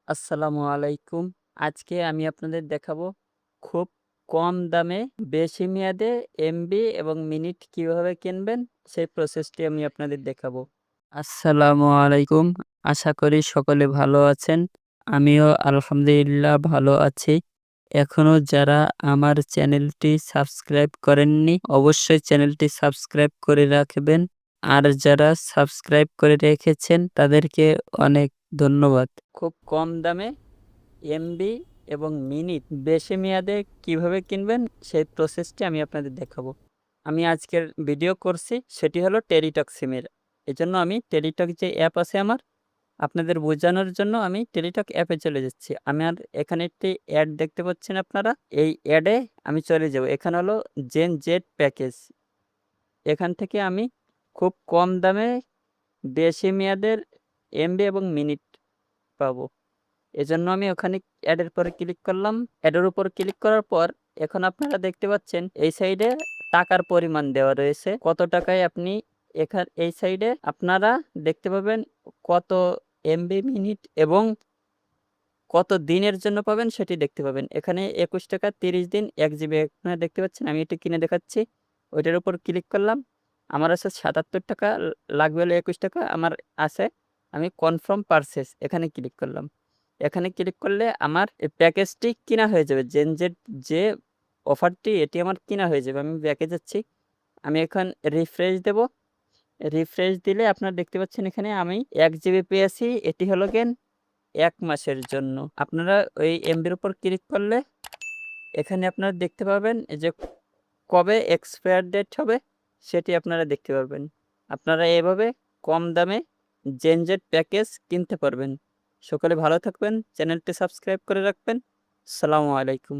আসসালামু আলাইকুম। আজকে আমি আপনাদের দেখাবো খুব কম দামে বেশি মেয়াদে এমবি এবং মিনিট কিভাবে কিনবেন সেই প্রসেসটি আমি আপনাদের দেখাবো। আসসালামু আলাইকুম। আশা করি সকলে ভালো আছেন। আমিও আলহামদুলিল্লাহ ভালো আছি। এখনো যারা আমার চ্যানেলটি সাবস্ক্রাইব করেননি অবশ্যই চ্যানেলটি সাবস্ক্রাইব করে রাখবেন। আর যারা সাবস্ক্রাইব করে রেখেছেন তাদেরকে অনেক ধন্যবাদ। খুব কম দামে এমবি এবং মিনিট বেশি মেয়াদে কিভাবে কিনবেন সেই প্রসেসটি আমি আপনাদের দেখাবো। আমি আজকের ভিডিও করছি সেটি হলো টেলিটক সিমের। এজন্য আমি টেলিটক যে অ্যাপ আছে আমার আপনাদের বোঝানোর জন্য আমি টেলিটক অ্যাপে চলে যাচ্ছি। আমার এখানে একটি অ্যাড দেখতে পাচ্ছেন আপনারা। এই অ্যাডে আমি চলে যাব। এখানে হলো জেন জেড প্যাকেজ। এখান থেকে আমি খুব কম দামে বেশি মেয়াদের এমবি এবং মিনিট পাবো। এজন্য আমি ওখানে অ্যাডের পরে ক্লিক করলাম। অ্যাডের উপর ক্লিক করার পর এখন আপনারা দেখতে পাচ্ছেন এই সাইডে টাকার পরিমাণ দেওয়া রয়েছে। কত টাকায় আপনি এই সাইডে আপনারা দেখতে পাবেন কত এমবি মিনিট এবং কত দিনের জন্য পাবেন সেটি দেখতে পাবেন। এখানে ২১ টাকা ৩০ দিন ১ জিবি আপনারা দেখতে পাচ্ছেন। আমি এটি কিনে দেখাচ্ছি। ওইটার উপর ক্লিক করলাম। আমার আছে ৭৭ টাকা লাগবে হলো ২১ টাকা আমার আছে। আমি কনফার্ম পারচেজ এখানে ক্লিক করলাম। এখানে ক্লিক করলে আমার এই প্যাকেজটি কিনা হয়ে যাবে। জেনজেড যে অফারটি এটি আমার কিনা হয়ে যাবে। আমি ব্যাকে যাচ্ছি। আমি এখন রিফ্রেশ দেব। রিফ্রেশ দিলে আপনারা দেখতে পাচ্ছেন এখানে আমি ১ জিবি পেয়েছি। এটি হলো গিয়ে ১ মাসের জন্য। আপনারা ওই এমবির উপর ক্লিক করলে এখানে আপনারা দেখতে পাবেন এই যে কবে এক্সপায়ার ডেট হবে সেটি আপনারা দেখতে পারবেন। আপনারা এভাবে কম দামে জেনজেট প্যাকেজ কিনতে পারবেন। সকলে ভালো থাকবেন। চ্যানেলটি সাবস্ক্রাইব করে রাখবেন। আসসালামু আলাইকুম।